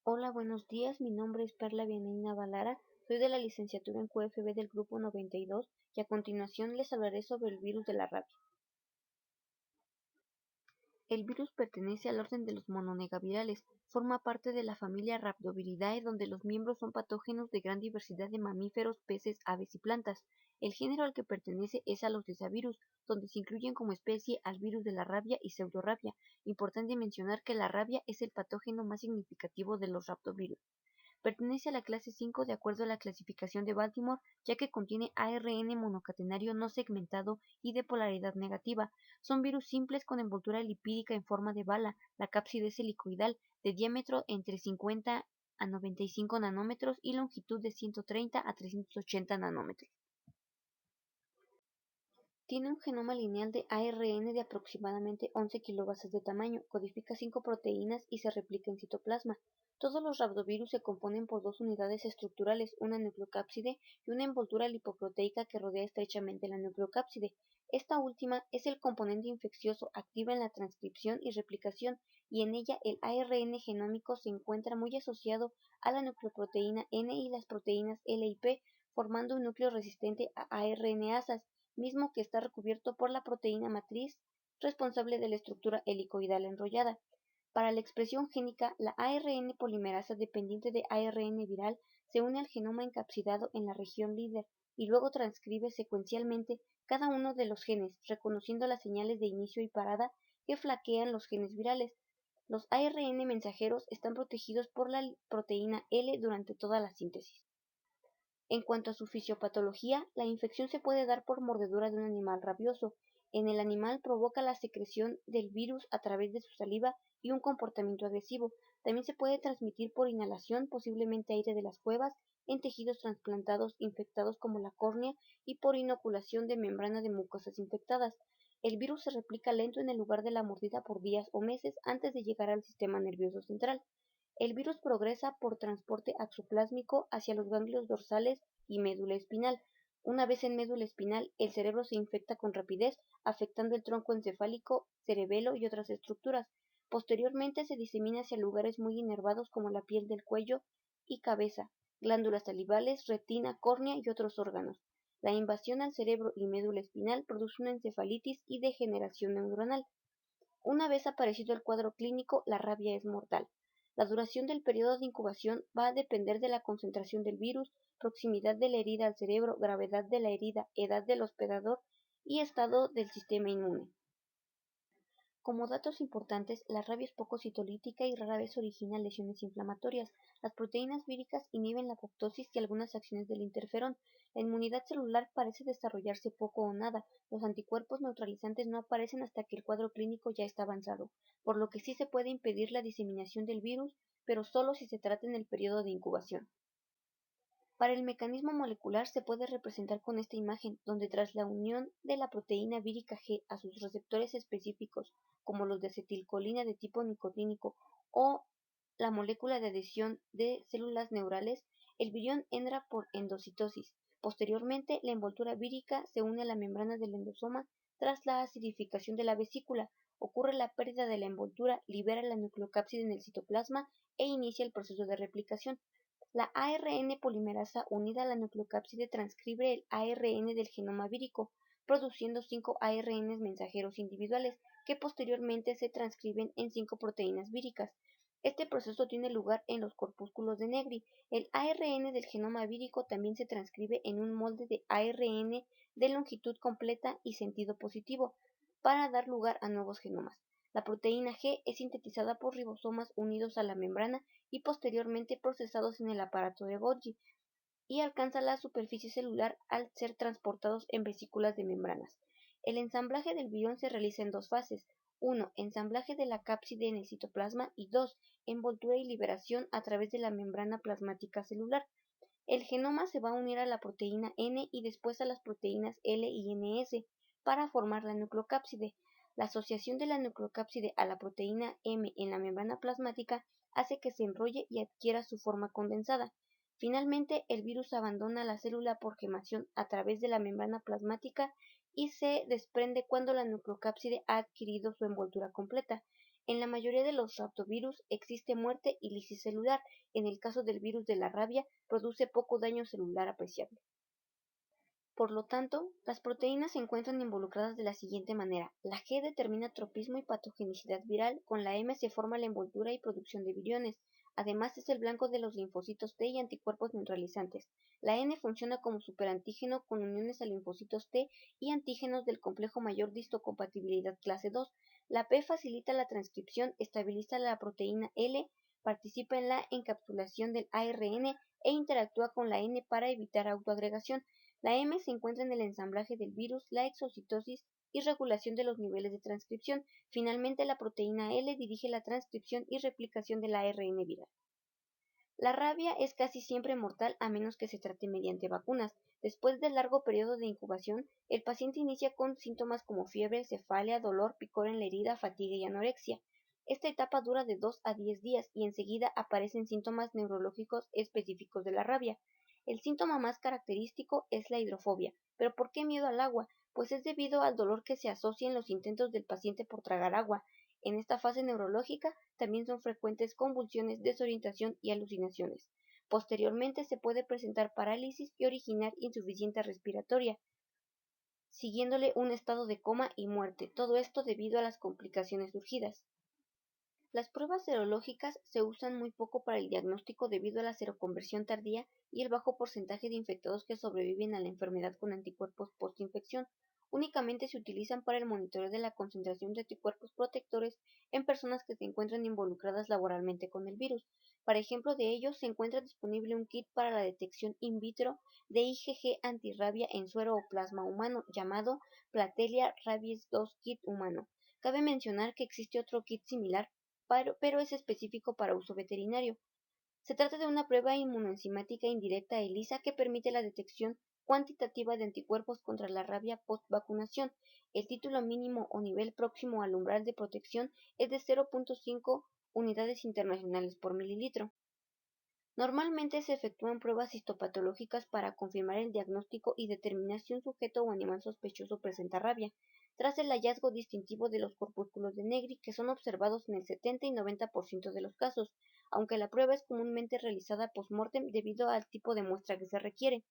Hola, buenos días. Mi nombre es Perla Vianina Valara. Soy de la licenciatura en QFB del grupo 92 y a continuación les hablaré sobre el virus de la rabia. El virus pertenece al orden de los mononegavirales. Forma parte de la familia Rhabdoviridae, donde los miembros son patógenos de gran diversidad de mamíferos, peces, aves y plantas. El género al que pertenece es a los Desavirus, donde se incluyen como especie al virus de la rabia y pseudorrabia. Importante mencionar que la rabia es el patógeno más significativo de los rhabdovirus. Pertenece a la clase 5 de acuerdo a la clasificación de Baltimore, ya que contiene ARN monocatenario no segmentado y de polaridad negativa. Son virus simples con envoltura lipídica en forma de bala. La cápside es helicoidal, de diámetro entre 50 a 95 nanómetros y longitud de 130 a 380 nanómetros. Tiene un genoma lineal de ARN de aproximadamente 11 kilobases de tamaño, codifica 5 proteínas y se replica en citoplasma. Todos los rhabdovirus se componen por dos unidades estructurales, una nucleocápside y una envoltura lipoproteica que rodea estrechamente la nucleocápside. Esta última es el componente infeccioso, activa en la transcripción y replicación, y en ella el ARN genómico se encuentra muy asociado a la nucleoproteína N y las proteínas L y P, formando un núcleo resistente a ARNasas, mismo que está recubierto por la proteína matriz responsable de la estructura helicoidal enrollada. Para la expresión génica, la ARN polimerasa dependiente de ARN viral se une al genoma encapsidado en la región líder y luego transcribe secuencialmente cada uno de los genes, reconociendo las señales de inicio y parada que flanquean los genes virales. Los ARN mensajeros están protegidos por la proteína L durante toda la síntesis. En cuanto a su fisiopatología, la infección se puede dar por mordedura de un animal rabioso. En el animal provoca la secreción del virus a través de su saliva y un comportamiento agresivo. También se puede transmitir por inhalación, posiblemente aire de las cuevas, en tejidos trasplantados infectados como la córnea y por inoculación de membrana de mucosas infectadas. El virus se replica lento en el lugar de la mordida por días o meses antes de llegar al sistema nervioso central. El virus progresa por transporte axoplásmico hacia los ganglios dorsales y médula espinal. Una vez en médula espinal, el cerebro se infecta con rapidez, afectando el tronco encefálico, cerebelo y otras estructuras. Posteriormente se disemina hacia lugares muy inervados como la piel del cuello y cabeza, glándulas salivales, retina, córnea y otros órganos. La invasión al cerebro y médula espinal produce una encefalitis y degeneración neuronal. Una vez aparecido el cuadro clínico, la rabia es mortal. La duración del periodo de incubación va a depender de la concentración del virus, proximidad de la herida al cerebro, gravedad de la herida, edad del hospedador y estado del sistema inmune. Como datos importantes, la rabia es poco citolítica y rara vez origina lesiones inflamatorias. Las proteínas víricas inhiben la apoptosis y algunas acciones del interferón. La inmunidad celular parece desarrollarse poco o nada. Los anticuerpos neutralizantes no aparecen hasta que el cuadro clínico ya está avanzado, por lo que sí se puede impedir la diseminación del virus, pero solo si se trata en el periodo de incubación. Para el mecanismo molecular se puede representar con esta imagen, donde tras la unión de la proteína vírica G a sus receptores específicos, como los de acetilcolina de tipo nicotínico o la molécula de adhesión de células neurales, el virión entra por endocitosis. Posteriormente, la envoltura vírica se une a la membrana del endosoma tras la acidificación de la vesícula. Ocurre la pérdida de la envoltura, libera la nucleocápside en el citoplasma e inicia el proceso de replicación. La ARN polimerasa unida a la nucleocápside transcribe el ARN del genoma vírico, produciendo 5 ARNs mensajeros individuales, que posteriormente se transcriben en 5 proteínas víricas. Este proceso tiene lugar en los corpúsculos de Negri. El ARN del genoma vírico también se transcribe en un molde de ARN de longitud completa y sentido positivo, para dar lugar a nuevos genomas. La proteína G es sintetizada por ribosomas unidos a la membrana y posteriormente procesados en el aparato de Golgi, y alcanza la superficie celular al ser transportados en vesículas de membranas. El ensamblaje del virión se realiza en dos fases: 1. Ensamblaje de la cápside en el citoplasma y 2. Envoltura y liberación a través de la membrana plasmática celular. El genoma se va a unir a la proteína N y después a las proteínas L y NS para formar la nucleocápside. La asociación de la nucleocápside a la proteína M en la membrana plasmática hace que se enrolle y adquiera su forma condensada. Finalmente, el virus abandona la célula por gemación a través de la membrana plasmática y se desprende cuando la nucleocápside ha adquirido su envoltura completa. En la mayoría de los raptovirus existe muerte y lisis celular. En el caso del virus de la rabia, produce poco daño celular apreciable. Por lo tanto, las proteínas se encuentran involucradas de la siguiente manera. La G determina tropismo y patogenicidad viral, con la M se forma la envoltura y producción de viriones. Además es el blanco de los linfocitos T y anticuerpos neutralizantes. La N funciona como superantígeno con uniones a linfocitos T y antígenos del complejo mayor de histocompatibilidad clase 2. La P facilita la transcripción, estabiliza la proteína L, participa en la encapsulación del ARN e interactúa con la N para evitar autoagregación. La M se encuentra en el ensamblaje del virus, la exocitosis y regulación de los niveles de transcripción. Finalmente, la proteína L dirige la transcripción y replicación del ARN viral. La rabia es casi siempre mortal a menos que se trate mediante vacunas. Después del largo periodo de incubación, el paciente inicia con síntomas como fiebre, cefalea, dolor, picor en la herida, fatiga y anorexia. Esta etapa dura de 2 a 10 días y enseguida aparecen síntomas neurológicos específicos de la rabia. El síntoma más característico es la hidrofobia. ¿Pero por qué miedo al agua? Pues es debido al dolor que se asocia en los intentos del paciente por tragar agua. En esta fase neurológica también son frecuentes convulsiones, desorientación y alucinaciones. Posteriormente se puede presentar parálisis y originar insuficiencia respiratoria, siguiéndole un estado de coma y muerte, todo esto debido a las complicaciones surgidas. Las pruebas serológicas se usan muy poco para el diagnóstico debido a la seroconversión tardía y el bajo porcentaje de infectados que sobreviven a la enfermedad con anticuerpos postinfección. Únicamente se utilizan para el monitoreo de la concentración de anticuerpos protectores en personas que se encuentran involucradas laboralmente con el virus. Para ejemplo de ello, se encuentra disponible un kit para la detección in vitro de IgG antirrabia en suero o plasma humano llamado Platelia Rabies 2 Kit humano. Cabe mencionar que existe otro kit similar pero es específico para uso veterinario. Se trata de una prueba inmunoenzimática indirecta ELISA que permite la detección cuantitativa de anticuerpos contra la rabia post-vacunación. El título mínimo o nivel próximo al umbral de protección es de 0.5 unidades internacionales por mililitro. Normalmente se efectúan pruebas histopatológicas para confirmar el diagnóstico y determinar si un sujeto o animal sospechoso presenta rabia, tras el hallazgo distintivo de los corpúsculos de Negri, que son observados en el 70 y 90% de los casos, aunque la prueba es comúnmente realizada post-mortem debido al tipo de muestra que se requiere.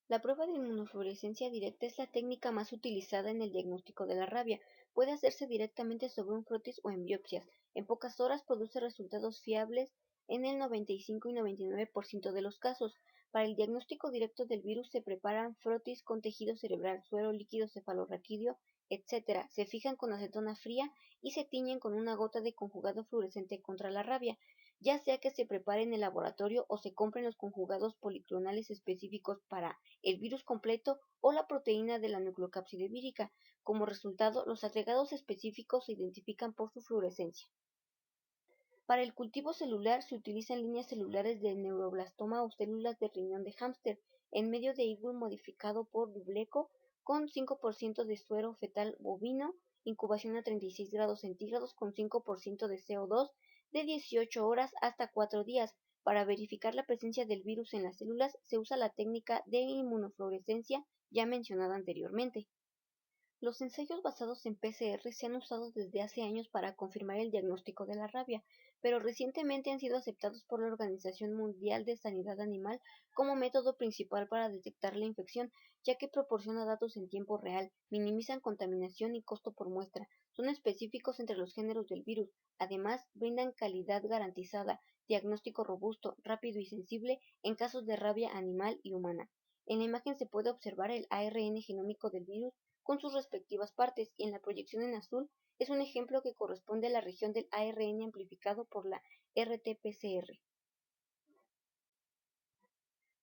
La prueba de inmunofluorescencia directa es la técnica más utilizada en el diagnóstico de la rabia. Puede hacerse directamente sobre un frotis o en biopsias. En pocas horas produce resultados fiables en el 95 y 99% de los casos. Para el diagnóstico directo del virus se preparan frotis con tejido cerebral, suero líquido cefalorraquídeo, etc. Se fijan con acetona fría y se tiñen con una gota de conjugado fluorescente contra la rabia, ya sea que se prepare en el laboratorio o se compren los conjugados policlonales específicos para el virus completo o la proteína de la nucleocápside vírica. Como resultado, los agregados específicos se identifican por su fluorescencia. Para el cultivo celular se utilizan líneas celulares de neuroblastoma o células de riñón de hámster en medio de IGUL modificado por Dubleco con 5% de suero fetal bovino, incubación a 36 grados centígrados con 5% de CO2 de 18 horas hasta 4 días. Para verificar la presencia del virus en las células se usa la técnica de inmunofluorescencia ya mencionada anteriormente. Los ensayos basados en PCR se han usado desde hace años para confirmar el diagnóstico de la rabia, pero recientemente han sido aceptados por la Organización Mundial de Sanidad Animal como método principal para detectar la infección, ya que proporciona datos en tiempo real, minimizan contaminación y costo por muestra, son específicos entre los géneros del virus, además brindan calidad garantizada, diagnóstico robusto, rápido y sensible en casos de rabia animal y humana. En la imagen se puede observar el ARN genómico del virus con sus respectivas partes, y en la proyección en azul es un ejemplo que corresponde a la región del ARN amplificado por la RT-PCR.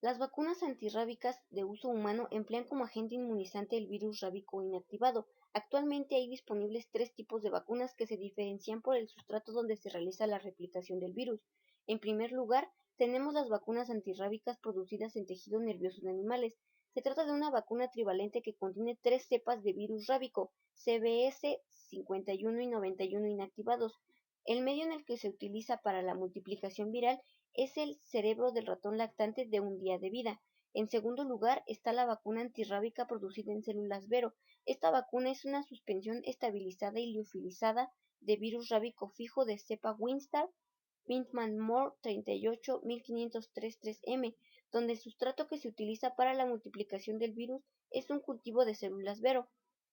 Las vacunas antirrábicas de uso humano emplean como agente inmunizante el virus rábico inactivado. Actualmente hay disponibles 3 tipos de vacunas que se diferencian por el sustrato donde se realiza la replicación del virus. En primer lugar, tenemos las vacunas antirrábicas producidas en tejido nervioso de animales. Se trata de una vacuna trivalente que contiene 3 cepas de virus rábico, CBS 51 y 91 inactivados. El medio en el que se utiliza para la multiplicación viral es el cerebro del ratón lactante de un día de vida. En segundo lugar está la vacuna antirrábica producida en células Vero. Esta vacuna es una suspensión estabilizada y liofilizada de virus rábico fijo de cepa Winstar Pitman-Moore 3815333M, donde el sustrato que se utiliza para la multiplicación del virus es un cultivo de células Vero.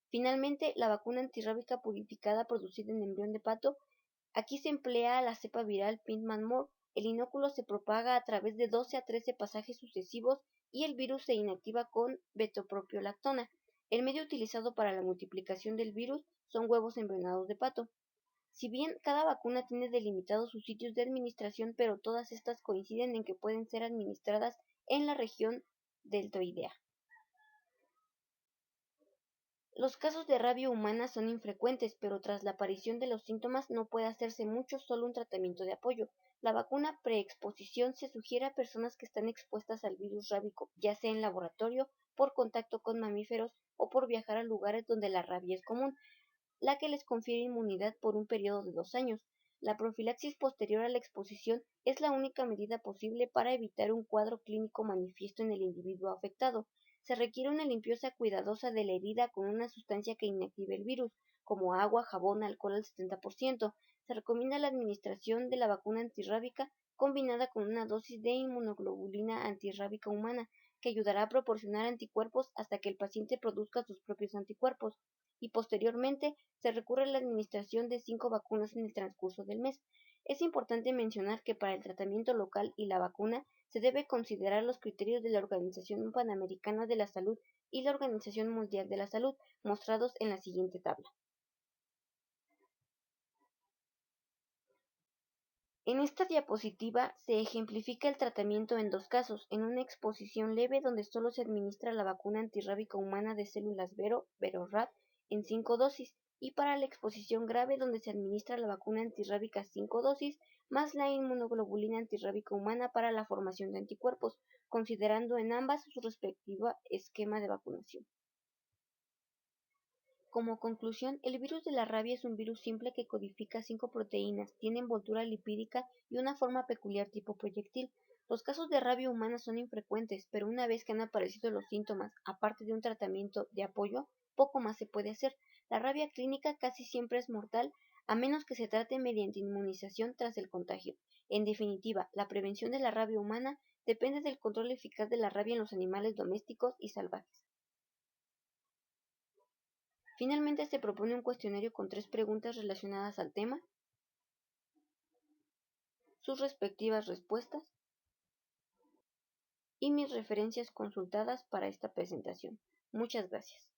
Finalmente, la vacuna antirrábica purificada producida en embrión de pato. Aquí se emplea la cepa viral Pitman-Moore. El inóculo se propaga a través de 12 a 13 pasajes sucesivos y el virus se inactiva con betopropiolactona. El medio utilizado para la multiplicación del virus son huevos embrionados de pato. Si bien cada vacuna tiene delimitados sus sitios de administración, pero todas estas coinciden en que pueden ser administradas en la región deltoidea. Los casos de rabia humana son infrecuentes, pero tras la aparición de los síntomas no puede hacerse mucho, solo un tratamiento de apoyo. La vacuna preexposición se sugiere a personas que están expuestas al virus rábico, ya sea en laboratorio, por contacto con mamíferos o por viajar a lugares donde la rabia es común, la que les confiere inmunidad por un periodo de 2 años. La profilaxis posterior a la exposición es la única medida posible para evitar un cuadro clínico manifiesto en el individuo afectado. Se requiere una limpieza cuidadosa de la herida con una sustancia que inactive el virus, como agua, jabón, alcohol al 70%. Se recomienda la administración de la vacuna antirrábica combinada con una dosis de inmunoglobulina antirrábica humana, que ayudará a proporcionar anticuerpos hasta que el paciente produzca sus propios anticuerpos, y posteriormente se recurre a la administración de 5 vacunas en el transcurso del mes. Es importante mencionar que para el tratamiento local y la vacuna se debe considerar los criterios de la Organización Panamericana de la Salud y la Organización Mundial de la Salud, mostrados en la siguiente tabla. En esta diapositiva se ejemplifica el tratamiento en 2 casos: en una exposición leve donde solo se administra la vacuna antirrábica humana de células Vero, VeroRat, en 5 dosis, y para la exposición grave donde se administra la vacuna antirrábica 5 dosis más la inmunoglobulina antirrábica humana para la formación de anticuerpos, considerando en ambas su respectivo esquema de vacunación. Como conclusión, el virus de la rabia es un virus simple que codifica 5 proteínas, tiene envoltura lipídica y una forma peculiar tipo proyectil. Los casos de rabia humana son infrecuentes, pero una vez que han aparecido los síntomas, aparte de un tratamiento de apoyo, poco más se puede hacer. La rabia clínica casi siempre es mortal, a menos que se trate mediante inmunización tras el contagio. En definitiva, la prevención de la rabia humana depende del control eficaz de la rabia en los animales domésticos y salvajes. Finalmente se propone un cuestionario con 3 preguntas relacionadas al tema, sus respectivas respuestas y mis referencias consultadas para esta presentación. Muchas gracias.